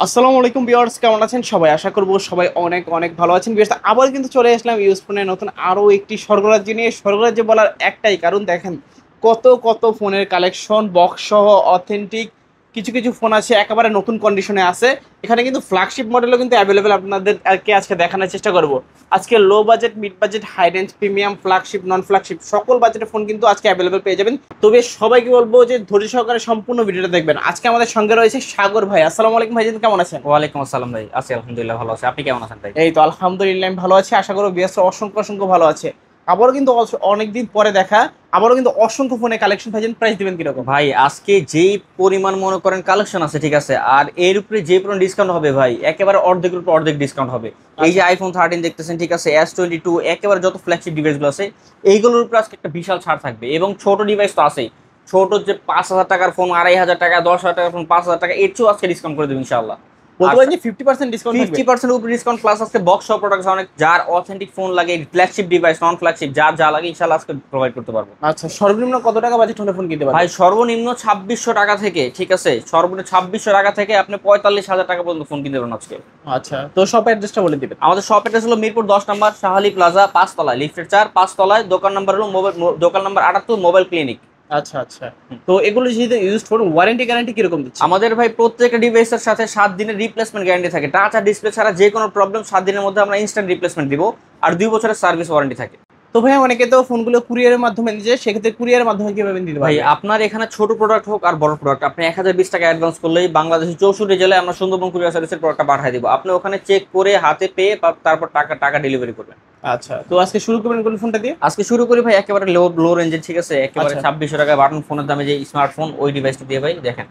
আসসালামু আলাইকুম ভিউয়ার্স, কেমন আছেন সবাই? আশা করব সবাই অনেক অনেক ভালো আছেন। ভিউয়ার্স, আবার কিন্তু চলে আসলাম ইউজফোনের নতুন আরো একটি স্বর্গরাজ্য নিয়ে। স্বর্গরাজ্য বলার একটাই কারণ, দেখেন কত কত ফোনের কালেকশন, বক্স সহ অথেন্টিক কিছু কিছু ফোন আছে, একেবারে নতুন কন্ডিশনে আছে। এখানে কিন্তু ফ্ল্যাগশিপ মডেলও কিন্তু অ্যাভেলেবেল, আপনাদেরকে আজকে দেখানোর চেষ্টা করব। আজকে low budget, mid budget, high range, premium, flagship, non flagship সকল বাজেটের ফোন কিন্তু আজকে অ্যাভেলেবেল পেয়ে যাবেন। তবে সবাইকে বলবো যে ধৈর্য সহকারে সম্পূর্ণ ভিডিওটা দেখবেন। আজকে আমাদের সঙ্গে রয়েছে সাগর ভাই। আসসালামু আলাইকুম ভাইজান, কেমন আছেন? ওয়ালাইকুম আসসালাম ভাই, আছি আলহামদুলিল্লাহ, ভালো আছি। আপনি কেমন আছেন ভাই? এই তো আলহামদুলিল্লাহ আমি ভালো আছি। আশা করো বিয়াস অসংখ্য অসংখ্য ভালো আছে। আবারও কিন্তু অনেকদিন পরে দেখা, আবারও কিন্তু অসংখ্য ফোনে কালেকশন ভাইজান, প্রাইস দিবেন কিরকম? ভাই আজকে যেই পরিমাণ মনে করেন কালেকশন আছে, ঠিক আছে, আর এর উপরে যে পরিমাণ ডিসকাউন্ট হবে ভাই, একেবারে অর্ধেকের উপর অর্ধেক ডিসকাউন্ট হবে। এই যে আচ্ছা আইফোন 13 দেখতেছেন, ঠিক আছে, S22, একেবারে যত ফ্ল্যাগশিপ ডিভাইসগুলো আছে এইগুলোর উপরে আজকে একটা বিশাল ছাড় থাকবে। এবং ছোট ডিভাইস তো আছেই, ছোট যে 5,000 টাকার ফোন, 2,500 টাকা, 10,000 টাকার ফোন, 5,000 টাকা, এর চেয়েও আজকে ডিসকাউন্ট করে দেবো ইনশাআল্লাহ। বলতে আর পারেন যে 50% ডিসকাউন্ট থাকবে। 50% উপরে ডিসকাউন্ট প্লাস আজকে বক্স সহ প্রোডাক্ট অনেক, যার অথেন্টিক ফোন লাগে, ফ্ল্যাগশিপ ডিভাইস, নন ফ্ল্যাগশিপ, যার যা লাগে ইনশাআল্লাহ আজকে প্রোভাইড করতে পারবো। আচ্ছা, সর্বনিম্ন কত টাকা বাজেট হলে ফোন কিনতে ভাই পারবে? সর্বনিম্ন 2,600 টাকা থেকে, ঠিক আছে, সর্বনিম্ন 2,600 টাকা থেকে আপনি 45,000 টাকা পর্যন্ত ফোন কিনতে পারেন আজকে। আচ্ছা, তো সব অ্যাড্রেসটা বলে দিবেন। আমাদের শপ অ্যাড্রেস হলো মিরপুর 10 নম্বর, শাহালি প্লাজা, 5 তলায়, লিফটের 4, 5 তলায়। দোকান নাম্বার হলো দোকান নাম্বার 78, মোবাইল ক্লিনিক। আচ্ছা আচ্ছা, তো এগুলো যেহেতু ইউজ ফোন, ওয়ারেন্টি গ্যারান্টি কিরকম দিচ্ছে? আমাদের ভাই প্রত্যেকটা ডিভাইসের সাথে 7 দিনের রিপ্লেসমেন্ট গ্যারান্টি থাকে। টাচ আর ডিসপ্লে ছাড়া যে কোনো প্রবলেম 7 দিনের মধ্যে আমরা ইনস্ট্যান্ট রিপ্লেসমেন্ট দিব। আর 2 বছরের সার্ভিস ওয়ারেন্টি থাকে। তো ভাই অনেকে তো ফোনগুলো কুরিয়ারের মাধ্যমে দিচ্ছে, সেক্ষেত্রে কুরিয়ারের মাধ্যমে কিভাবে দিতে ভাই পারবে? আপনার এখানে ছোট প্রোডাক্ট হোক আর বড় প্রোডাক্ট, আপনি 1,020 টাকা অ্যাডভান্স করলেই বাংলাদেশের 64 জেলায় আমরা সুন্দরবন কুরিয়ার সার্ভিসের প্রোডাক্টটা পাঠিয়ে দিব। আপনি ওখানে চেক করে হাতে পেয়ে তারপর টাকা টাকা ডেলিভারি করবেন। আচ্ছা, তো আজকে শুরু করবেন কোন ফোনটা দিয়ে? আজকে শুরু করি ভাই একেবারে লো লো রেঞ্জের, ঠিক আছে, একেবারে আচ্ছা 2,600 টাকায় বাটন ফোনের দামে যে স্মার্টফোন, ওই ডিভাইসটা দিয়ে ভাই দেখেন।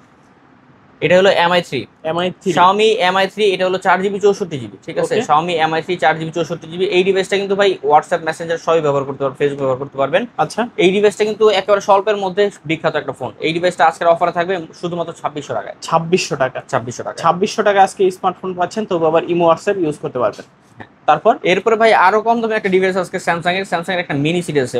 এটা হলো MI3, MI3। Xiaomi MI3। এটা হলো 4 জিবি 64 জিবি, ঠিক আছে, ওকে। Xiaomi MI3 4 GB 64 GB. এই ডিভাইসটা কিন্তু ভাই হোয়াটসঅ্যাপ, মেসেঞ্জার সবই ব্যবহার করতে পারবেন, ফেসবুক ব্যবহার করতে পারবেন। আচ্ছা এই ডিভাইসটা কিন্তু একেবারে স্বল্পের মধ্যে বিখ্যাত একটা ফোন। এই ডিভাইসটা আজকের অফারে থাকবে শুধুমাত্র 2,600 টাকায়। 2600 টাকা। 2,600 টাকা। 2600 টাকা আজকে স্মার্টফোন পাচ্ছেন, তবু আবার ইমো হোয়াটসঅ্যাপ ইউজ করতে পারবেন। তারপর? এরপরে ভাই আরো কম দামে একটা ডিভাইস আজকে স্যামসাং এর একটা মিনি সিরিজ আছে।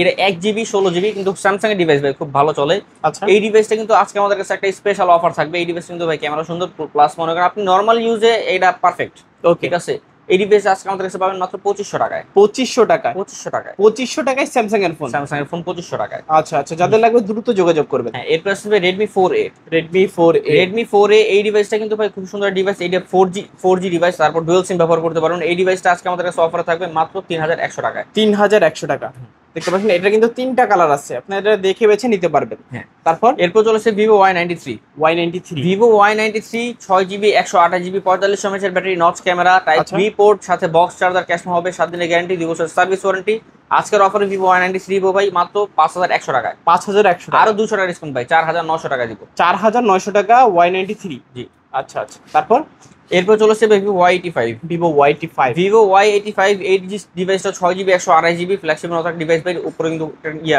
এটা 1 জিবি 16 জিবি, কিন্তু স্যামসাং এর ডিভাইস ভাই খুব ভালো চলে। আচ্ছা এই ডিভাইসটা কিন্তু আজকে আমাদের কাছে একটা স্পেশাল অফার থাকবে। এই ডিভাইস কিন্তু ভাই ক্যামেরা সুন্দর, প্লাস মনে করেন আপনি নর্মাল ইউজে এটা পারফেক্ট, ওকে। ঠিক আছে। এই ডিভাইস আজকে আমাদের কাছে পাবেন মাত্র 2,500 টাকায়। 2500 টাকায়? 2,500 টাকায় 2500 টাকায় স্যামসাং এর ফোন? স্যামসাং এর ফোন 2,500 টাকায়। আচ্ছা আচ্ছা, যাদের লাগবে দ্রুত যোগাযোগ করবেন। হ্যাঁ, এরপর আসবে Redmi 4A। Redmi 4A। Redmi 4A এই ডিভাইসটা কিন্তু ভাই খুব সুন্দর ডিভাইস। এইটা 4G ডিভাইস, তারপর ডুয়াল সিম ব্যবহার করতে পারবেন। এই ডিভাইসটা আজকে আমাদের কাছে অফারে থাকবে মাত্র 3,100 টাকায়। 3100 টাকা। দেখতে পাচ্ছেন এটা কিন্তু তিনটা কালার আছে, আপনি এটা দেখে বেছে নিতে পারবেন। হ্যাঁ, তারপর? এরপর চলেছে Vivo Y93। Y93। Vivo Y93 6 GB 128 GB 45 mAh battery, notch camera, type আচ্ছা, 3 পোর্ট, সাথে বক্স চার্জার, ক্যাশ হবে, 7 দিনের গ্যারান্টি, 2 বছর সার্ভিস ওয়ারেন্টি। আজকের অফারে Vivo Y93 ভাই মাত্র 5,100 টাকায়। 5100 টাকা। আরো 200 টাকা ডিসকাউন্ট ভাই, 4,900 টাকা দিব। 4900 টাকা Y93। জি। আচ্ছা আচ্ছা, তারপর? এরপর চলেছে Vivo Y85। Vivo Y85। Vivo Y85 এই ডিভাইসটা 6 জিবি 128 জিবি ফ্ল্যাগশিপ ডিভাইস ভাই। উপরে কিন্তু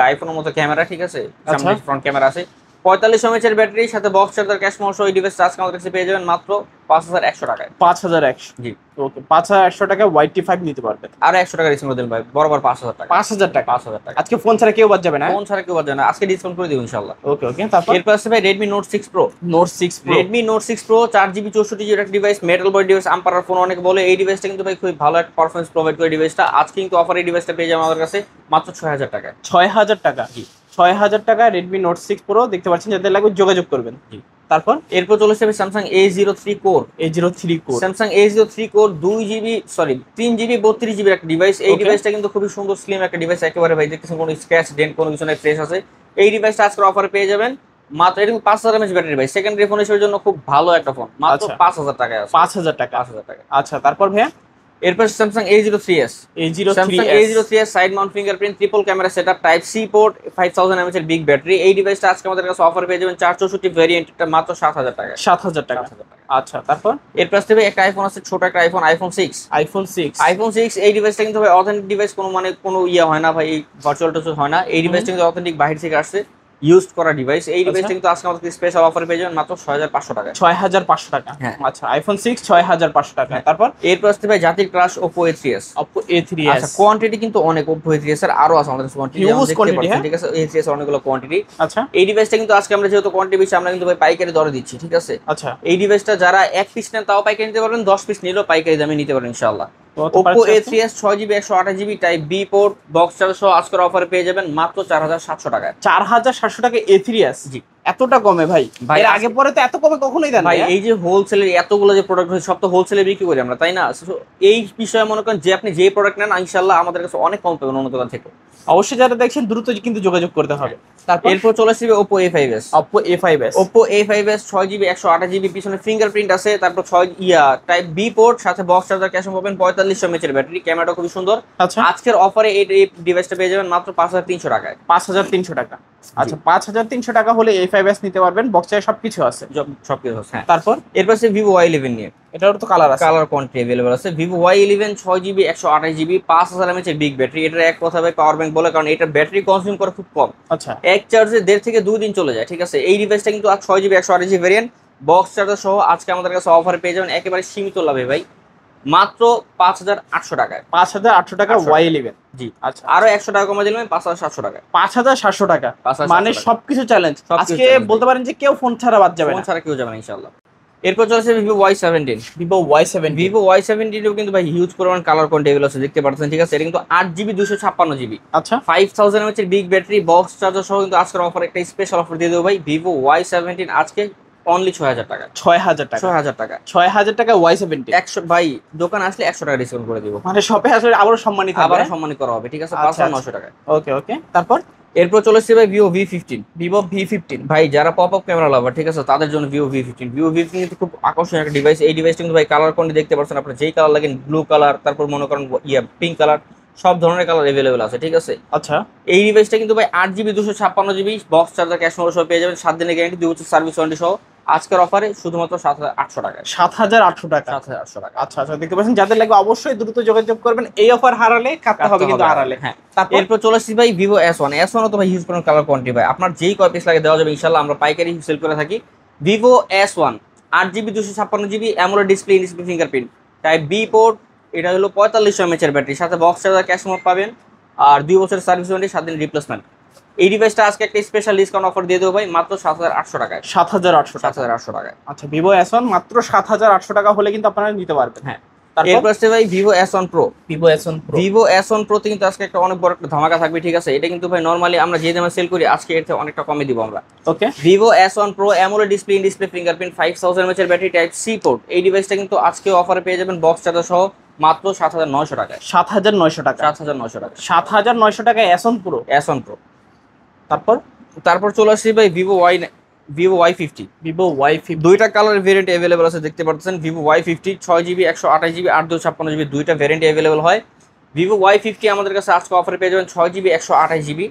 আইফোনের মতো ক্যামেরা, ঠিক আছে, আচ্ছা, সামনে ফ্রন্ট ক্যামেরা আছে। 45 এমএএইচ ব্যাটারি, সাথে বক্স চার্জার, ক্যাশ সহ এই ডিভাইসটা আজকে আমাদের কাছে পেয়ে যাবেন মাত্র 5,100 টাকায়। 5100। জি। ওকে, 5100 টাকা Y85 নিতে পারবেন। আরো 100 টাকা ডিসকাউন্ট দেন ভাই, বরাবর 5,000 টাকা। 5000 টাকা। 5,000 টাকা। আজকে ফোন ছাড়া কেউ বাদ যাবে না? ফোন ছাড়া কেউ বাদ যায় না, আজকে ডিসকাউন্ট করে দিব ইনশাআল্লাহ। ওকে ওকে, তারপর? এরপর আছে ভাই Redmi Note 6 Pro। Note 6 Pro। Redmi Note 6 Pro 4 GB 64 GB একটা ডিভাইস, মেটাল বডি ডিভাইস, আম্পারার ফোন অনেকে বলে। এই ডিভাইসটা কিন্তু ভাই খুব ভালো একটা পারফরমেন্স প্রোভাইড করে ডিভাইসটা। আজকে কিন্তু অফার এই ডিভাইসটা পেয়ে যাবেন আমাদের কাছে মাত্র 6,000 টাকায়। 6000 টাকা। জি। 6000 টাকা Redmi Note 6 Pro, দেখতে পাচ্ছেন, যাদের লাগবে যোগাযোগ করবেন। জি। তারপর? এরপর চলেছে Samsung A03 core. A03 core. Samsung A03 core 3 GB 32 GB একটা ডিভাইস। এই ওকে। ডিভাইসটা কিন্তু খুবই সুন্দর স্লিম একটা ডিভাইস, একেবারে ভাই দেখতেছেন কোনো স্ক্র্যাচ ডেন্ট কোনো কিছু নাই, ফ্রেশ আছে। এই ডিভাইসটা আজকের অফারে পেয়ে যাবেন মাত্র, এটা কিন্তু 5,000 এমএএইচ ব্যাটারি ভাই, সেকেন্ডারি ফোন হিসেবে জন্য খুব ভালো একটা ফোন, মাত্র আচ্ছা, 5,000 টাকায় আছে। 5000 টাকা। 5,000 টাকা। আচ্ছা, তারপর ভাইয়া? এরপর Samsung A03s। Samsung A03s। A03s side mount fingerprint, triple camera setup, type C port, 5000 mAh এর বিগ ব্যাটারি। এই ডিভাইসটা আজকে আমাদের কাছে অফার পেয়ে যাবেন 464 ভেরিয়েন্টটা মাত্র 7,000 টাকায়। 7000 টাকা। 7,000 টাকা। আচ্ছা, তারপর? এর পাশ থেকে একটা আইফোন আছে, ছোট একটা আইফোন 6। iPhone 6। এই ডিভাইসটা কিন্তু ভাই অথেন্টিক ডিভাইস, কোনো মানে কোনো ইয়ে হয় না ভাই, ভার্চুয়াল টাচ হয় না। এই ডিভাইসটা কিন্তু অথেন্টিক বাহির থেকে আসছে। ইউজ করা ডিভাইস। এই ডিভাইসটা কিন্তু আজকে আমাদের স্পেশাল অফারে পেয়ে যাবেন মাত্র 6500 টাকা। 6500 টাকা। হ্যাঁ আচ্ছা আইফোন 6 6500 টাকা। তারপর এরপর আসতে ভাই জাতির crush Oppo A3s। Oppo A3s। আচ্ছা কোয়ান্টিটি কিন্তু অনেক Oppo A3s এর আরো আছে আমাদের কোয়ান্টিটি, হিউজ কোয়ান্টিটি। ঠিক আছে A3s এর অনেকগুলো কোয়ান্টিটি। আচ্ছা এই ডিভাইসটা কিন্তু আজকে আমরা যেহেতু কোয়ান্টিটি বেশি আমরা কিন্তু ভাই পাইকারি দরে দিচ্ছি, ঠিক আছে। আচ্ছা এই ডিভাইসটা যারা এক পিস নেন তাও পাইকারি নিতে পারবেন, 10 পিস নিলেও পাইকারি দামে নিতে পারবেন ইনশাআল্লাহ। Oppo A3s 6GB 128GB type B port box charger সহ আজকের অফারে পেয়ে যাবেন মাত্র 4700 টাকায়। 4700 টাকা A3s। জি এতটা কমে ভাই? ভাই এর আগে পরে তো এত কমে কখনোই দেন না ভাই। এই যে হোলসেলের এতগুলো যে প্রোডাক্ট হয় সব তো হোলসেলে বিক্রি করি আমরা, তাই না? So, এই বিষয়ে মনে করেন যে আপনি যে প্রোডাক্ট নেন ইনশাআল্লাহ আমাদের কাছে অনেক কম পাবেন অন্য দোকান থেকে। অবশ্যই যারা দেখছেন দ্রুত কিন্তু যোগাযোগ করতে হবে। তারপর এরপর চলে আসবে Oppo A5s। Oppo A5s। Oppo A5s 6GB 128GB পিছনে ফিঙ্গারপ্রিন্ট আছে, তারপর 6 টাইপ বি পোর্ট সাথে বক্স চার্জার ক্যাশ পাবেন, 4500 mAh এর ব্যাটারি, ক্যামেরাটা খুবই সুন্দর। আচ্ছা আজকের অফারে এই ডিভাইসটা পেয়ে যাবেন মাত্র 5300 টাকায়। 5300 টাকা। আচ্ছা 5300 টাকা হলে A5s নিতে পারবেন, বক্সে সবকিছু আছে। সবকিছু আছে হ্যাঁ। তারপর এরপর আছে Vivo Y11 নিয়ে। এটার তো কালার আছে, কালার কোয়ান্টিটি अवेलेबल আছে। Vivo Y11 6GB 128GB 5000 mAh এর বিগ ব্যাটারি। এটার এক কথা ভাই পাওয়ার ব্যাংক বলে, কারণ এটা ব্যাটারি কনজিউম করে খুব কম। আচ্ছা এক চার্জে 1.5 থেকে 2 দিন চলে যায়, ঠিক আছে। এই ডিভাইসটা কিন্তু আজ 6GB 128GB variant box charger সহ আজকে আমাদের কাছে অফারে পেয়ে যাবেন একেবারে সীমিত লাভে ভাই মাত্র 5800 টাকায়। 5800 টাকা Y11। জি আচ্ছা আরো 100 টাকা কমে দিলাম 5700 টাকায়। 5700 টাকা 5700 মানে টাকা। সবকিছু চ্যালেঞ্জ। সবকিছু আজকে challenge বলতে পারেন যে কেউ ফোন ছাড়া বাদ যাবে ফোন না। ছাড়া কেউ যাবে না ইনশাআল্লাহ। এরপর চলেছে Vivo Y17। Vivo Y17। Vivo Y17 এও কিন্তু ভাই হিউজ পরিমাণ কালার কোয়ান্টিটি এগুলো আছে দেখতে পাচ্ছেন, ঠিক আছে। এটা কিন্তু 8GB 256GB আচ্ছা 5000 mAh এর বিগ ব্যাটারি বক্স চার্জার সহ কিন্তু আজকের অফার একটা স্পেশাল অফার দিয়ে দেবো ভাই। Vivo Y17 আজকে অনলি 6000 টাকা। 6000 টাকা। 6000 টাকা। 6000 টাকা Y17। 100 ভাই দোকানে আসলে 100 টাকা ডিসকাউন্ট করে দিব, মানে শপে আসলে আবারও সম্মানিত হবে। আবার সম্মানিত করা হবে, ঠিক আছে। আচ্ছা, 5900 টাকায়। ওকে ওকে। তারপর এরপর চলে এসেছে ভাই Vivo V15। Vivo V15। ভাই যারা পপ আপ ক্যামেরা লাভার, ঠিক আছে, তাদের জন্য Vivo V15। Vivo V15 কিন্তু খুব আকর্ষণীয় একটা ডিভাইস। এই ডিভাইসটা কিন্তু ভাই কালার কোয়ান্টিটি দেখতে পাচ্ছেন আপনারা, যেই কালার লাগেন ব্লু কালার, তারপর মনে করেন পিঙ্ক কালার, সব ধরনের কালার अवेलेबल আছে, ঠিক আছে। আচ্ছা এই ডিভাইসটা কিন্তু ভাই 8GB 256GB box charger cache memory সহ পেয়ে যাবেন, 7 দিনের গ্যারান্টি, 2 বছর সার্ভিস ওয়ারেন্টি সহ আজকের অফারে শুধুমাত্র 7800 টাকায়। 7800 টাকা। 7800 টাকা। আচ্ছা আচ্ছা দেখতে পাচ্ছেন, যাদের লাগবে অবশ্যই দ্রুত যোগাযোগ করবেন। এই অফার হারালে কাটতে হবে কিন্তু হারালে। হ্যাঁ। তারপর এরপর চলে আসছি ভাই Vivo S1 তো ভাই হিউজ পরিমাণ কালার কোয়ান্টিটি ভাই, আপনার যেই কয় পিস লাগে দেওয়া যাবে ইনশাআল্লাহ, আমরা পাইকারি সেল করে থাকি। Vivo S1 8GB 256GB AMOLED display fingerprint type B port, এটা হলো 4500 mAh এর ব্যাটারি, সাথে বক্স চার্জার ক্যাশ মেমোরি পাবেন, আর 2 বছরের সার্ভিস ওয়ারেন্টি, 7 দিন রিপ্লেসমেন্ট। এই ডিভাইসটা আজকে একটা স্পেশাল ডিসকাউন্ট অফার দিয়ে দেবো ভাই মাত্র 7800 টাকায়। 7800 টাকা। 7800 টাকায়। আচ্ছা Vivo S1 মাত্র 7800 টাকা হলে কিন্তু আপনারা নিতে পারবেন। হ্যাঁ। তারপর এরপর আসছে ভাই Vivo S1 Pro। Vivo S1 Pro। Vivo S1 Pro তে কিন্তু আজকে একটা অনেক বড় একটা ধামাকা থাকবে, ঠিক আছে। এটা কিন্তু ভাই নরমালি আমরা যে দামে সেল করি আজকে এর থেকে অনেকটা কমে দিব আমরা। ওকে Vivo S1 Pro AMOLED display fingerprint 5000 mAh এর ব্যাটারি টাইপ সি পোর্ট। এই ডিভাইসটা কিন্তু আজকে অফারে পেয়ে যাবেন বক্স চার্জার সহ মাত্র 7900 টাকায়। 7900 টাকা। 7900 টাকা। 7900 টাকায় S1 Pro। S1 Pro। তারপর চলে আসছি ভাই Vivo Y50। Vivo Y50। দুইটা কালার ভেরিয়েন্ট अवेलेबल আছে দেখতে পাচ্ছেন। Vivo Y50 6GB 128GB 856GB দুইটা ভেরিয়েন্ট अवेलेबल হয়। Vivo Y50 আমাদের কাছে আজকে অফারে পেয়ে যাবেন 6GB 128GB,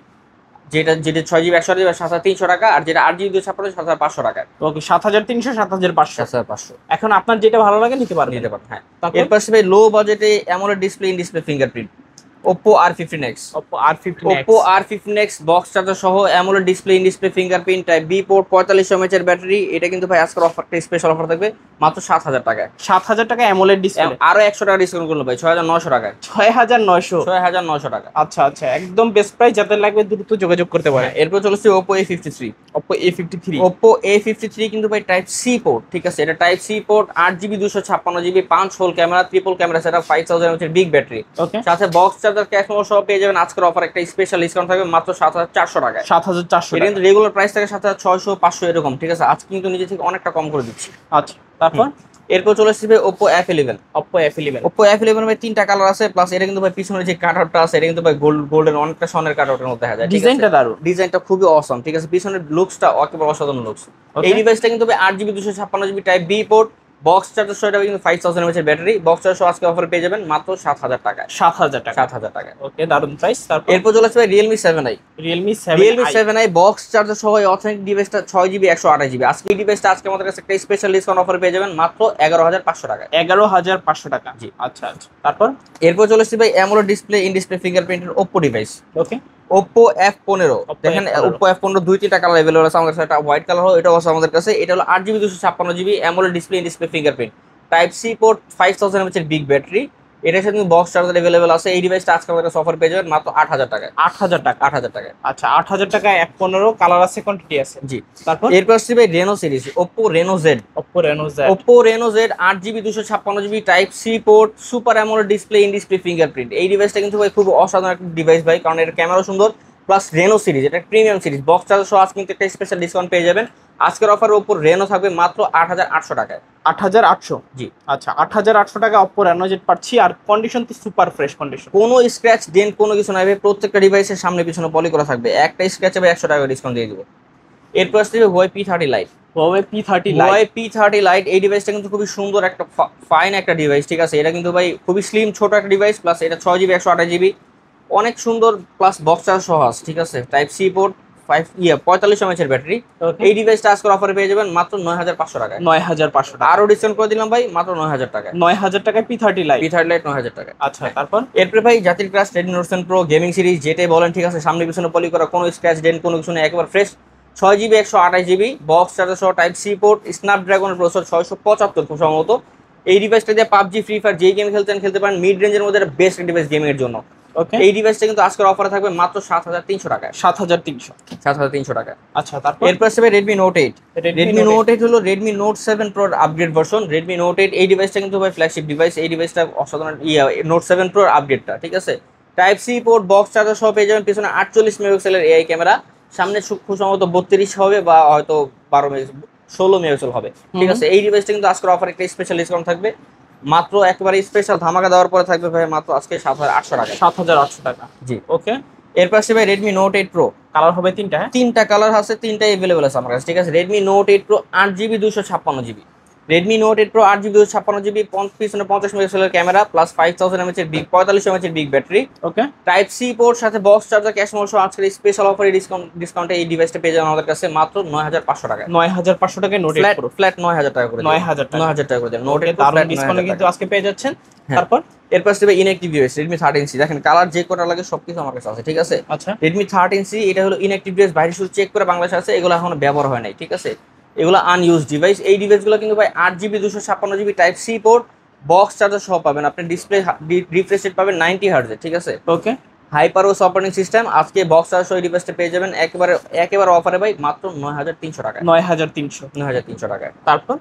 যেটা 6GB 128GB 7300 টাকা, আর যেটা 8GB 256 7500 টাকায়। ওকে 7300 7500। 7500 এখন আপনার যেটা ভালো লাগে নিতে পারবেন। হ্যাঁ। তারপর? এরপর আসবে লো বাজেটে AMOLED display fingerprint Oppo R15X। Oppo R15X। Oppo R15X box charger সহ AMOLED display fingerprint type B port 4500 mAh এর ব্যাটারি। এটা কিন্তু ভাই আজকের অফারটা স্পেশাল অফার থাকবে মাত্র 7000 টাকায়। 7000 টাকা অ্যামোলেড ডিসপ্লে। আরো 100 টাকা ডিসকাউন্ট করলো ভাই 6900 টাকায়। 6900। 6900 টাকা। আচ্ছা আচ্ছা একদম বেস্ট প্রাইস, যাদের লাগবে দ্রুত যোগাযোগ করতে পারেন। এরপর চলেছে Oppo A53। Oppo A53। Oppo A53 কিন্তু ভাই টাইপ সি পোর্ট, ঠিক আছে। এটা type C port 8GB 256GB 5 hole camera, triple camera setup, 5000 mAh এর বিগ ব্যাটারি, ওকে সাথে বক্স চার্জার ক্যাশ মেমোরি সহ পেয়ে যাবেন আজকের অফার একটা স্পেশাল ডিসকাউন্ট থাকবে মাত্র 7400 টাকায়। 7400 এটা টাকা। কিন্তু রেগুলার প্রাইস থাকে 7600 500 এরকম, ঠিক আছে। আজকে কিন্তু নিজে থেকে অনেকটা কম করে দিচ্ছি। আচ্ছা তারপর এরপর চলে আসছে Oppo F11। Oppo F11। Oppo F11 ভাই তিনটা কালার আছে, প্লাস এটা কিন্তু ভাই পিছনের যে কাটআউটটা আছে এটা কিন্তু ভাই গোল্ডেন অনেকটা সোনার কাটআউটের মধ্যে দেখা যায়, ঠিক আছে। ডিজাইনটা দারুণ। ডিজাইনটা খুবই অসম, ঠিক আছে। পিছনের লুকসটা একেবারে অসাধারণ লুকস। Okay. এই ডিভাইসটা কিন্তু ভাই 8GB 256GB type B port box charger সহ, এটা কিন্তু 5000 mAh এর ব্যাটারি, বক্স চার্জার সহ আজকে অফারে পেয়ে যাবেন মাত্র 7000 টাকায়। 7000 টাকা। 7000 টাকায়। ওকে দারুণ প্রাইস। তারপর এরপর চলে আসবে Realme 7i। Realme Realme 7i। 7i box charger সহ এই অথেন্টিক ডিভাইসটা 6GB 128GB। আজকে এই ডিভাইসটা আজকে আমাদের কাছে একটা স্পেশাল ডিসকাউন্ট অফারে পেয়ে যাবেন মাত্র 11500 টাকায়। 11500 টাকা। জি। আচ্ছা আচ্ছা তারপর এরপর চলে আসছে ভাই অ্যামোলেড ডিসপ্লে ফিঙ্গারপ্রিন্টের Oppo ডিভাইস। ওকে Oppo F15 Oppo দেখেন F15 Oppo F15 দুই-তিনটা colour available আছে আমাদের কাছে। একটা হোয়াইট কালার হয়, এটাও আছে আমাদের কাছে। এটা হলো 8GB 256GB AMOLED display fingerprint, type C port, 5000 mAh এর বিগ ব্যাটারি। এটার সাথে বক্স চার্জার अवेलेबल আছে। এই ডিভাইসটা আজকে আমাদের কাছে অফার পেয়ে যাবেন মাত্র 8000 টাকায়। 8,000 টাকা। 8000 টাকায়। আচ্ছা 8,000 টাকায় F15 কালার আছে, কোয়ান্টিটি আছে। জি। তারপর এরপর আসছে ভাই Reno series, Oppo Reno Z। Oppo Reno Z। Oppo Reno Z 8GB 256GB type C port, super AMOLED display, in display fingerprint. এই ডিভাইসটা কিন্তু ভাই খুব অসাধারণ একটা ডিভাইস ভাই, কারণ এর ক্যামেরা সুন্দর, প্লাস রেনো সিরিজ, এটা প্রিমিয়াম সিরিজ। বক্স চার্জার সহ আজকে কিন্তু একটা স্পেশাল ডিসকাউন্ট পেয়ে যাবেন। আজকের অফারে Oppo Reno থাকবে মাত্র 8800 টাকায়। 8,800। জি। আচ্ছা 8,800 টাকা Oppo Reno Z পাচ্ছি, আর কন্ডিশন তো সুপার ফ্রেশ কন্ডিশন। কোনো স্ক্র্যাচ ডেন্ট কোনো কিছু নাই ভাই, প্রত্যেকটা ডিভাইসের সামনে পিছনে পলি করা থাকবে। একটা স্ক্র্যাচে ভাই 100 টাকা ডিসকাউন্ট দিয়ে দিব। এরপর আসছে Huawei P30 Lite। Huawei P30 Lite। Huawei P30 Lite এই ডিভাইসটা কিন্তু খুবই সুন্দর একটা ফাইন একটা ডিভাইস, ঠিক আছে। এটা কিন্তু ভাই খুবই স্লিম ছোট একটা ডিভাইস, প্লাস এটা 6GB 128GB, অনেক সুন্দর, প্লাস বক্স চার্জ সহ আছে, ঠিক আছে। টাইপ সি পোর্ট, 45 mAh এর ব্যাটারি। এই ডিভাইসটা আজকের অফারে পেয়ে যাবেন মাত্র 9500 টাকায়। 9,500 টাকা। আরো ডিসকাউন্ট করে দিলাম ভাই মাত্র 9000 টাকায়। 9,000 টাকায় P30 Lite। P30 Lite 9000 টাকায়। আচ্ছা তারপর এরপরে ভাই জাতির crush Redmi Note 10 Pro gaming series, যেটাই বলেন, ঠিক আছে। সামনে পিছনে পলি করা, কোনো স্ক্র্যাচ ডেন্ট কোনো কিছু নেই, একবার fresh. 6GB 128GB box charger সহ, টাইপ সি পোর্ট, স্ন্যাপড্রাগনের প্রসেসর 675 খুব সম্ভবত। এই ডিভাইসটা দিয়ে পাবজি, ফ্রি ফায়ার যেই গেম খেলতে পারেন। মিড রেঞ্জের মধ্যে একটা বেস্ট ডিভাইস গেমিং এর জন্য। ওকে। এই ডিভাইসটা কিন্তু আজকের অফারে থাকবে মাত্র 7300 টাকায়। 7,300। 7300 টাকায়। আচ্ছা তারপর এরপর আসবে Redmi Note 8। Redmi Redmi Note Note 8 হলো Redmi Note 7 Pro update version. Redmi Note 8 এই ডিভাইসটা কিন্তু ভাই ফ্ল্যাগশিপ ডিভাইস। এই ডিভাইসটা অসাধারণ, Note 7 Pro আপডেটটা, ঠিক আছে। Type C port, box charger সহ পেয়ে যাবেন। পিছনে 48 মেগাপিক্সেলের এআই ক্যামেরা, সামনে খুব সম্ভবত 32 হবে, বা হয়তো 16 মেগাপিক্সেল হবে, ঠিক আছে। এই ডিভাইসটা কিন্তু আজকের অফারে একটা স্পেশাল ডিসকাউন্ট থাকবে, মাত্র একেবারে স্পেশাল ধামাকা দেওয়ার পরে থাকবে ভাই মাত্র আজকে 7800 টাকা। 7,800 টাকা। জি। ওকে। এরপর আসছে ভাই Redmi Note 8 Pro। কালার হবে তিনটা, হ্যাঁ? তিনটা কালার আছে, তিনটাই अवेलेबल আছে আমার কাছে, ঠিক আছে। Redmi Note 8 Pro 8GB 256GB। Redmi Note 8 Pro 8GB 256GB, পিছনে 50 মেগাপিক্সেলের ক্যামেরা, প্লাস 5000 mAh এর 45 mAh এর বিগ ব্যাটারি। ওকে। টাইপ সি পোর্ট, সাথে বক্স চার্জার, ক্যাশ মোড সহ আজকের স্পেশাল অফারে ডিসকাউন্টে এই ডিভাইসটা পেয়ে যাবেন আমাদের কাছে মাত্র 9500 টাকায়। 9,500 টাকায় Note 8 Pro। ফ্ল্যাট 9000 টাকা করে দিবেন। 9,000 টাকা। 9000 টাকা করে দেন। Note 8 Pro দারুণ ফ্ল্যাট ডিসকাউন্টে 9000 কিন্তু টাকা। আজকে পেয়ে যাচ্ছেন। হ্যাঁ। তারপর এরপর আসবে ইনঅ্যাক্টিভ ডিভাইস Redmi 13C। দেখেন কালার যে কোটা লাগে সবকিছু আমার কাছে আছে, ঠিক আছে। আচ্ছা Redmi 13C এটা হলো ইনঅ্যাক্টিভ ডিভাইস, বাইরে শুধু চেক করে বাংলাদেশে আছে, এগুলো এখনো ব্যবহার হয় নাই, ঠিক আছে। এগুলো আনইউজ ডিভাইস। এই ডিভাইসগুলো কিন্তু ভাই 8GB 256GB type C port, box charger সহ পাবেন। আপনি ডিসপ্লে রিফ্রেশ রেট পাবেন 90 হার্টজে, ঠিক আছে। ওকে। হাইপারওস অপারেটিং সিস্টেম। আজকে বক্স চার্জার সহ এই ডিভাইসটা পেয়ে যাবেন একেবারে অফারে ভাই মাত্র 9300 টাকায়। 9,300। 9300 টাকায়। তারপর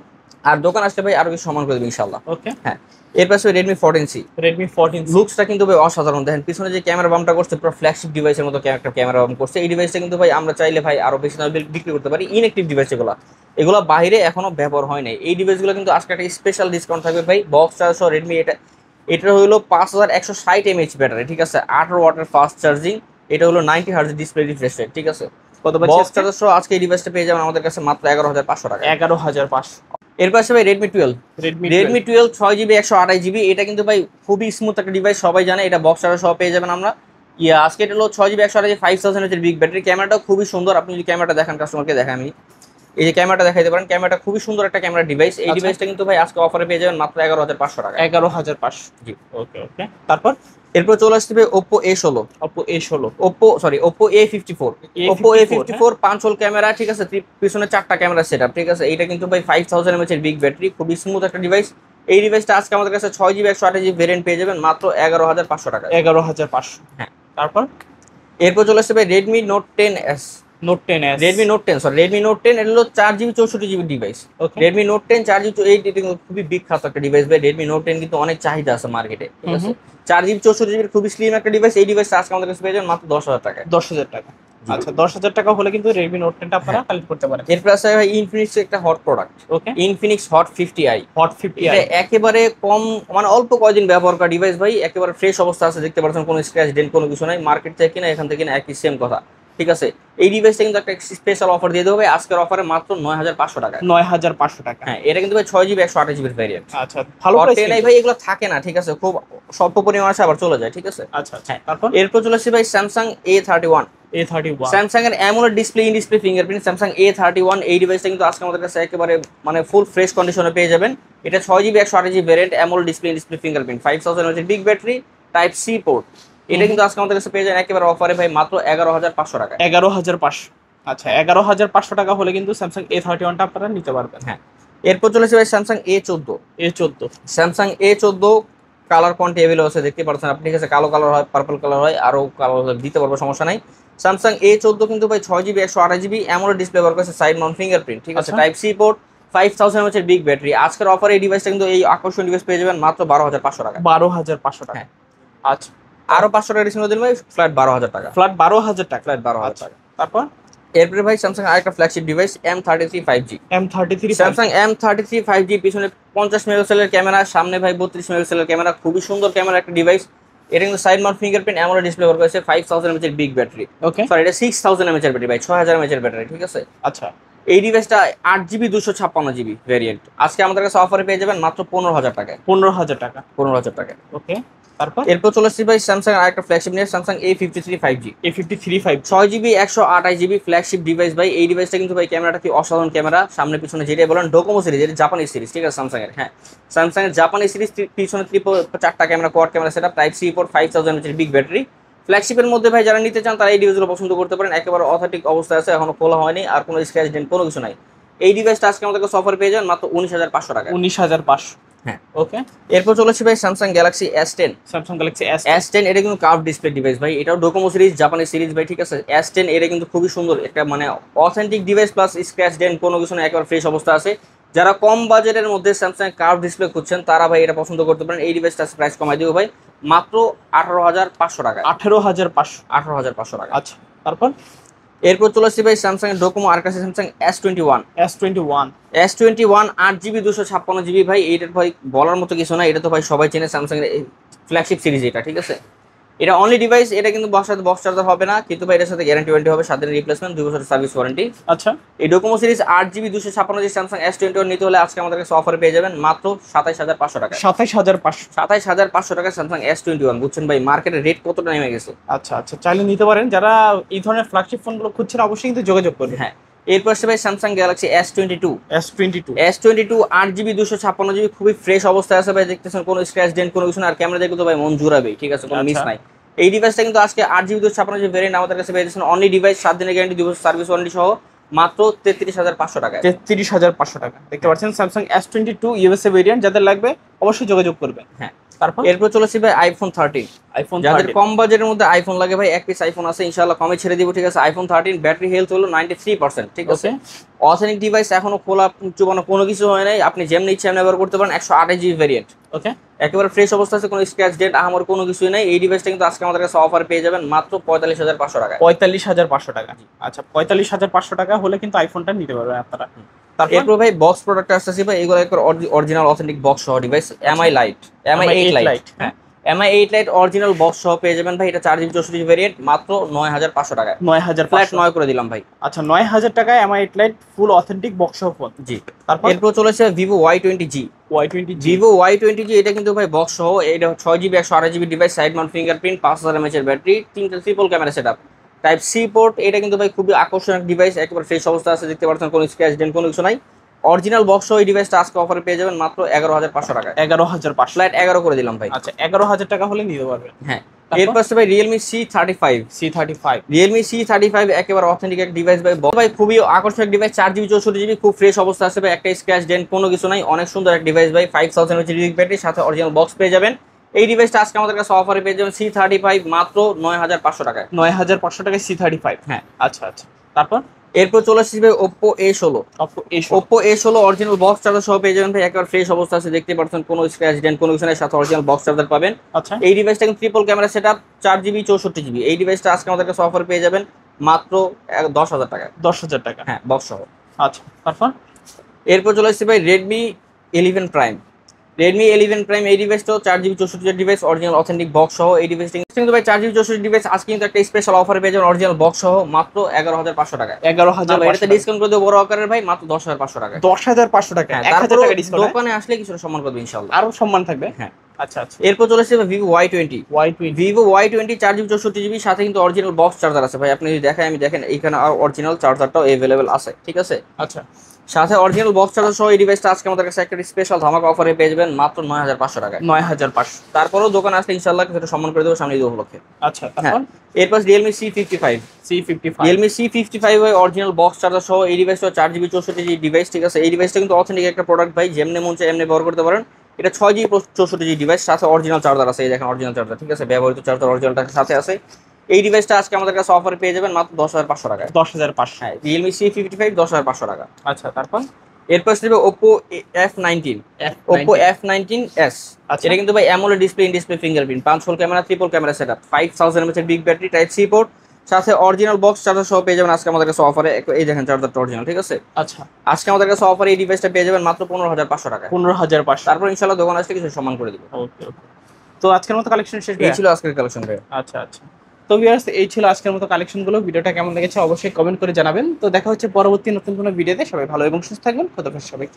আর দোকান আসলে ভাই আরো কিছু সমান করে দেবে ইনশাআল্লাহ। ওকে। হ্যাঁ। এরপর আসবে Redmi 14C। Redmi 14C। লুকসটা কিন্তু ভাই অসাধারণ। দেখেন পিছনে যে ক্যামেরা বামটা করছে, পুরো ফ্ল্যাগশিপ ডিভাইসের মতো একটা ক্যামেরা বাম করছে। এই ডিভাইসটা কিন্তু ভাই আমরা চাইলে ভাই আরো বেশি দামে বিক্রি করতে পারি। ইনঅ্যাক্টিভ ডিভাইস এগুলো বাইরে এখনো ব্যবহার হয় নাই। এই ডিভাইসগুলো কিন্তু আজকে একটা স্পেশাল ডিসকাউন্ট থাকবে ভাই। বক্স চার্জ সহ রেডমি এটা হলো 5160 mAh ব্যাটারি, ঠিক আছে। 18 ওয়াটের ফাস্ট চার্জিং। এটা হলো 90 হার্জ ডিসপ্লে রিফ্রেশ রেট, ঠিক আছে। কত বক্স বাজে চার্জার সহ আজকে এই ডিভাইসটা পেয়ে যাবেন আমাদের কাছে মাত্র 11500 টাকা। 11,500। এরপর আসবে ভাই Redmi 12। Redmi 12 6GB 128GB। এটা কিন্তু ভাই খুবই স্মুথ একটা ডিভাইস, সবাই জানে। এটা বক্স চার্জার সহ পেয়ে যাবেন আমরা। আজকে এটা হলো 6GB 128GB 5000 mAh এর বিগ ব্যাটারি। ক্যামেরাটাও খুবই সুন্দর। আপনি যদি ক্যামেরাটা দেখান, কাস্টমারকে দেখান, আমি এই যে ক্যামেরাটা দেখাইতে পারেন। ক্যামেরাটা খুবই সুন্দর একটা ক্যামেরা ডিভাইস। এই ডিভাইসটা কিন্তু ভাই আজকে অফারে পেয়ে যাবেন মাত্র 11500 টাকা। 11,500। জি। ওকে ওকে। তারপর এরপর চলে আসবে Oppo A16। Oppo A54। Oppo A54 5 hole camera, ঠিক আছে। পিছনে 4টা ক্যামেরা সেটআপ, ঠিক আছে। এইটা কিন্তু ভাই 5000 mAh এর বিগ ব্যাটারি, খুবই স্মুথ একটা ডিভাইস। এই ডিভাইসটা আজকে আমাদের কাছে 6GB 128GB ভেরিয়েন্ট পেয়ে যাবেন মাত্র 11500 টাকা। 11,500। হ্যাঁ। তারপর এরপর চলে আসবে Redmi Note 10s। Note 10s। Redmi Note 10 Redmi Note 10 এটা হলো 4GB 64GB ডিভাইস। ওকে। Redmi Note 10 4GB 8 এটা কিন্তু খুবই বিখ্যাত একটা ডিভাইস ভাই। Redmi Note 10 কিন্তু অনেক চাহিদা আছে মার্কেটে, ঠিক আছে। 4GB 64GB খুবই স্লিম একটা ডিভাইস। এই ডিভাইসটা আজকে আমাদের কাছে পেয়ে যাবেন মাত্র 10000 টাকায়। 10,000 টাকা। আচ্ছা 10,000 টাকা হলে কিন্তু Redmi Note 10টা আপনারা কালেক্ট করতে পারেন। এরপর আছে ভাই Infinix একটা হট প্রোডাক্ট। ওকে। Infinix Hot 50i। Hot 50i এটা একেবারে কম, মানে অল্প কয়দিন ব্যবহার করা ডিভাইস ভাই। একেবারে ফ্রেশ অবস্থা আছে, দেখতে পাচ্ছেন কোনো স্ক্র্যাচ ডেন্ট কোনো কিছু নাই। মার্কেট থেকে কিনা এখান থেকে কিনা একই সেম কথা, ঠিক আছে। এই ডিভাইসটা কিন্তু একটা স্পেশাল অফার দিয়ে দেবে আজকের অফারে মাত্র 9500 টাকা। 9,500 টাকা। হ্যাঁ। এটা কিন্তু ভাই 6GB 128GB ভেরিয়েন্ট। আচ্ছা ভালো প্রাইস নাই ভাই, এগুলো থাকে না, ঠিক আছে। খুব স্বল্প পরিমাণ আছে, আবার চলে যায়, ঠিক আছে। আচ্ছা আচ্ছা। হ্যাঁ। তারপর এরপর চলে আসছে ভাই Samsung A31। স্যামসাং এর AMOLED display in display fingerprint Samsung A31। এই ডিভাইসটা কিন্তু আজকে আমাদের কাছে একেবারে মানে ফুল ফ্রেশ কন্ডিশনে পেয়ে যাবেন। এটা 6GB 128GB variant, AMOLED display in display fingerprint, 5000 mAh big battery, type C port. এটা কিন্তু আজকে আমাদের কাছে পেয়ে যান একেবারে অফারে ভাই মাত্র 11,500 টাকা। 11,500। আচ্ছা, 11,500 টাকা হলে কিন্তু স্যামসাং A31টা আপনারা নিতে পারবেন। হ্যাঁ, এরপর চলেছে ভাই Samsung A14। Samsung A14 colour কোয়ান্টি available আছে, দেখতে পাচ্ছেন আপনি। ঠিক আছে, কালো কালার হয়, পার্পল কালার হয়, আরো কালার দিতে পারবো, সমস্যা নাই। স্যামসাং A14 কিন্তু ভাই 6GB 128GB অ্যামোলেড ডিসপ্লে ব্যবহার করছে, সাইড মাউন্ট ফিঙ্গারপ্রিন্ট। ঠিক আছে, টাইপ সি পোর্ট, 5000 mAh এর বিগ ব্যাটারি। আজকের অফারে এই ডিভাইসটা কিন্তু, এই আকর্ষণীয় ডিভাইস পেয়ে যাবেন মাত্র 12,500 টাকা। 12,500 টাকা। হ্যাঁ, আচ্ছা, আরো 500 টাকা ডিসকাউন্ট দিলে ভাই ফ্ল্যাট 12,000 টাকা। ফ্ল্যাট 12,000 টাকা। ফ্ল্যাট 12,000 আচ্ছা, টাকা। তারপর এরপরে ভাই স্যামসাং আরেকটা flagship device M33 5G। Samsung M33 5G পিছনে 50 মেগাপিক্সেলের ক্যামেরা, সামনে ভাই 32 মেগাপিক্সেলের ক্যামেরা, খুবই সুন্দর ক্যামেরা একটা ডিভাইস। এটা কিন্তু side mount fingerprint AMOLED display ব্যবহার করেছে, 5000 mAh এর বিগ ব্যাটারি। ওকে, সরি, এটা 6000 mAh এর ব্যাটারি ভাই, 6000 mAh এর ব্যাটারি। ঠিক আছে, আচ্ছা, এই ডিভাইসটা 8GB 256GB ভেরিয়েন্ট আজকে আমাদের কাছে অফারে পেয়ে যাবেন মাত্র 15,000 টাকায়। 15,000 টাকা। 15,000 টাকা। ওকে, তারপর এরপর চলে আসছি ভাই স্যামসাং আরেকটা ফ্ল্যাগশিপ নিয়ে, Samsung A53 5G। A53 5G 6GB 128GB flagship device ভাই। এই ডিভাইসটা কিন্তু ভাই ক্যামেরাটা কি অসাধারণ ক্যামেরা, সামনে পিছনে যেটাই বলেন। ডোকোমো সিরিজ, এটা জাপানি সিরিজ। ঠিক আছে, স্যামসাং এর। হ্যাঁ, স্যামসাং এর জাপানি সিরিজ, পিছনে চারটা camera, quad camera setup, type C port, 5000 mAh এর বিগ ব্যাটারি। ফ্ল্যাগশিপের মধ্যে ভাই যারা নিতে চান তারা এই ডিভাইসগুলো পছন্দ করতে পারেন, একেবারে অথেন্টিক অবস্থায় আছে, এখনো খোলা হয়নি, আর কোনো স্ক্র্যাচ ডেন্ট কোনো কিছু নাই। এই ডিভাইসটা আজকে আমাদের কাছে অফার পেয়ে যান মাত্র 19,500 টাকা। 19,500। হ্যাঁ, ওকে, এরপর চলেছি ভাই Samsung Galaxy S10। Samsung Galaxy S10 এটা কিন্তু কার্ভ ডিসপ্লে ডিভাইস ভাই, এটাও ডোকোমো সিরিজ, জাপানি সিরিজ ভাই। ঠিক আছে, S10 এটা কিন্তু খুবই সুন্দর একটা মানে authentic device, plus scratch dent কোনো কিছু না, একবার ফ্রেশ অবস্থা আছে। যারা কম বাজেটের মধ্যে স্যামসাং কার্ভ ডিসপ্লে খুঁজছেন তারা ভাই এটা পছন্দ করতে পারেন। এই ডিভাইসটা প্রাইস কমাই দিব ভাই মাত্র 18,500 টাকা। 18,500। 18,500 টাকা। আচ্ছা, তারপর এরপর চলে আসছি ভাই স্যামসাং এর ডোকোমো আর কাছে Samsung S21। S21 8GB 256GB ভাই। এইটার ভাই বলার মতো কিছু না, এটা তো ভাই সবাই চেনে, স্যামসাং এর ফ্ল্যাগশিপ সিরিজ এটা। ঠিক আছে, এটা অনলি ডিভাইস, এটা কিন্তু সাথে বক্স চার্জার হবে না, কিন্তু ভাই এটার সাথে গ্যারান্টি ওয়ারেন্টি হবে, 7 দিনের রিপ্লেসমেন্ট, 2 বছরের সার্ভিস ওয়ারেন্টি। আচ্ছা, এই Docomo series 8GB 256GB Samsung S21 নিতে হলে আজকে আমাদের কাছে অফারে পেয়ে যাবেন মাত্র 27,500 টাকা। 27,500। 27,500 টাকা স্যামসাং S21। বুঝছেন ভাই মার্কেটের রেট কতটা নেমে গেছে। আচ্ছা আচ্ছা, চাইলে নিতে পারেন, যারা এই ধরনের ফ্ল্যাগশিপ ফোনগুলো খুঁজছেন অবশ্যই কিন্তু যোগাযোগ করবেন। হ্যাঁ, এরপর আসছে ভাই Samsung Galaxy S22। S22 8GB 256GB খুবই ফ্রেশ অবস্থায় আছে ভাই, দেখতেছেন কোনো স্ক্র্যাচ ডেন্ট কোনো কিছু না, আর ক্যামেরা দেখে তো ভাই মন জুড়াবেই। ঠিক আছে, কোনো মিস নাই। এই ডিভাইসটা কিন্তু আজকে 8GB 256GB ভেরিয়েন্ট আমাদের কাছে পেয়ে যাচ্ছেন অনলি ডিভাইস, 7 দিনের গ্যারান্টি, 2 বছর সার্ভিস ওয়ারেন্টি সহ মাত্র 33,500 টাকায়। 33,500 টাকা। দেখতে পাচ্ছেন স্যামসাং S22 ইউএসএ ভেরিয়েন্ট, যাদের লাগবে অবশ্যই যোগাযোগ করবেন। হ্যাঁ, তারপর এরপর চলেছি ভাই আইফোন 13। যাদের কম বাজেটের মধ্যে আইফোন লাগে ভাই, এক পিস আইফোন আছে, ইনশাআল্লাহ কমে ছেড়ে দিব। ঠিক আছে, আইফোন 13 ব্যাটারি হেলথ হলো 93%। ঠিক আছে, অথেন্টিক ডিভাইস, এখনো খোলা চুবানো কোনো কিছু হয় নাই, আপনি যেমনি ইচ্ছা ব্যবহার করতে পারেন। 128GB variant. ওকে, একেবারে ফ্রেশ অবস্থা আছে, কোনো স্ক্র্যাচ ডেট আমার কোনো কিছুই নাই। এই ডিভাইসটা কিন্তু আজকে আমাদের কাছে অফার পেয়ে যাবেন মাত্র 45,500 টাকা। 45,500 টাকা। আচ্ছা, 45,500 টাকা হলে কিন্তু আইফোনটা নিতে পারবেন আপনারা। এরপর ভাই বক্স প্রোডাক্ট আসতেছি ভাই, এগুলো একবার অরিজিনাল অথেন্টিক বক্স সহ device, MI Lite, MI 8 Lite। হ্যাঁ, MI 8 Lite অরিজিনাল বক্স সহ পেয়ে যাবেন ভাই। এটা 4GB 64GB ভেরিয়েন্ট মাত্র 9,500 টাকায়। 9,500 ফ্ল্যাট 9 করে দিলাম ভাই। আচ্ছা, 9,000 টাকায় MI 8 Lite ফুল অথেন্টিক বক্স সহ ফোন। জি, তারপর এরপর চলেছে Vivo Y20G। Vivo Y20G এটা কিন্তু ভাই বক্স সহ, এটা 6GB 128GB device, side mount fingerprint, 5000 mAh এর ব্যাটারি, 3টা triple camera setup, type C port. এটা কিন্তু ভাই খুবই আকর্ষণীয় ডিভাইস, একেবারে ফ্রেশ অবস্থা আছে, দেখতে পাচ্ছেন কোনো স্ক্র্যাচ ডেন্ট কোনো কিছু নাই। অরিজিনাল বক্স সহ এই ডিভাইসটা আজকে অফারে পেয়ে যাবেন মাত্র 11,500 টাকা। 11,500। ফ্ল্যাট 11 করে দিলাম ভাই। আচ্ছা, 11,000 টাকা হলে নিতে পারবেন। হ্যাঁ, এরপর আছে ভাই Realme C35। Realme C35 একেবারে অথেন্টিক এক ডিভাইস ভাই। ভাই খুবই আকর্ষণীয় ডিভাইস, 4GB 64GB, খুব ফ্রেশ অবস্থা আছে ভাই, একটা স্ক্র্যাচ ডেন্ট কোনো কিছু নাই, অনেক সুন্দর এক ডিভাইস ভাই। 5000 mAh ব্যাটারি, সাথে অরিজিনাল বক্স পেয়ে যাবেন। এই ডিভাইসটা আজকে আমাদের কাছে অফারে পেয়ে যাবেন C35 মাত্র 9,500 টাকায়। 9,500 টাকায় C35। হ্যাঁ, আচ্ছা আচ্ছা, তারপর এরপর চলে আসছে ভাই Oppo A16 original box charger সহ পেয়ে যাবেন ভাই, একবার ফ্রেশ অবস্থা আছে, দেখতে পাচ্ছেন কোনো স্ক্র্যাচ ডেন্ট কোনো কিছু নাই, সাথে অরিজিনাল বক্স চার্জার পাবেন। আচ্ছা, এই ডিভাইসটা কিন্তু triple camera setup, 4GB 64GB। এই ডিভাইসটা আজকে আমাদের কাছে অফার পেয়ে যাবেন মাত্র 10,000 টাকা। 10,000 টাকা। হ্যাঁ, বক্স সহ। আচ্ছা, তারপর এরপর চলে আসছে ভাই Redmi 11 Prime। এই ডিভাইসটাও 4GB 64GB device, original authentic box সহ। এই ডিভাইসটা কিন্তু ভাই 4GB 64GB ডিভাইস আজকে কিন্তু একটা স্পেশাল অফারে পেয়ে যাবেন, অরিজিনাল বক্স সহ মাত্র 11,500 টাকা। 11,500। এটাতে ডিসকাউন্ট করে দেবো বড় আকারের ভাই, মাত্র 10,500 টাকা। 10,500 টাকা। হ্যাঁ, 1,000 টাকা ডিসকাউন্ট। দোকানে আসলে কিছুটা সম্মান করবে ইনশাআল্লাহ, আরো সম্মান থাকবে। হ্যাঁ, আচ্ছা আচ্ছা। এরপর চলে আসছে Vivo Y20। Vivo Y20 4GB 64GB, সাথে কিন্তু অরিজিনাল বক্স চার্জার আছে ভাই। আপনি যদি দেখেন, আমি দেখেন এখানে আর অরিজিনাল চার্জারটাও अवेलेबल আছে। ঠিক আছে, আচ্ছা, সাথে অরিজিনাল বক্স চার্জার সহ এই ডিভাইসটা আজকে আমাদের কাছে একটা স্পেশাল ধামাকা অফারে পেয়ে যাবেন মাত্র 9500 টাকায়। 9500। তারপরেও দোকানে আসলে ইনশাআল্লাহ কিছুটা সম্মান করে দেবো সামনে ঈদ উপলক্ষে। আচ্ছা, তারপর এরপর Realme C55। C55। Realme C55 original box charger সহ এই ডিভাইসটা 4GB 64GB ডিভাইস, ঠিক আছে। এই ডিভাইসটা কিন্তু অথেন্টিক একটা প্রোডাক্ট ভাই, যেমনি মন চায় এমনি ব্যবহার করতে পারেন। এটা 6GB 64GB ডিভাইস, সাথে অরিজিনাল চার্জার আছে, এই দেখেন অরিজিনাল চার্জার, ঠিক আছে। ব্যবহৃত চার্জার অরিজিনালটা সাথে আছে। এই ডিভাইসটা আজকে আমাদের কাছে অফারে পেয়ে যাবেন মাত্র 10500 টাকায়। 10500। হ্যাঁ, রিয়েলমি C55 10500 টাকা। আচ্ছা, তারপর এরপর আসবে Oppo F19। Oppo F19s। আচ্ছা। এটা কিন্তু ভাই AMOLED display, in display fingerprint, 5 hole camera, triple camera setup, 5000 mAh এর big battery, type C port, সাথে অরিজিনাল বক্স চার্জার সহ পেয়ে যাবেন আজকে আমাদের কাছে অফারে। এই দেখেন চার্জারটা অরিজিনাল, ঠিক আছে। আচ্ছা, আজকে আমাদের কাছে অফারে এই ডিভাইসটা পেয়ে যাবেন মাত্র 15500 টাকায়। 15500। তারপর ইনশাআল্লাহ দোকান আসলে কিছু সম্মান করে দিব। ওকে ওকে। তো আজকের মতো কালেকশন শেষ। এই ছিল আজকের কালেকশন ভাই। আচ্ছা আচ্ছা। তো ভিউয়ার্স, এই ছিল আজকের মতো কালেকশনগুলো। ভিডিওটা কেমন লেগেছে অবশ্যই কমেন্ট করে জানাবেন। তো দেখা হচ্ছে পরবর্তী নতুন কোনো ভিডিওতে। সবাই ভালো এবং সুস্থ থাকবেন। খোদা হাফেজ সবাই।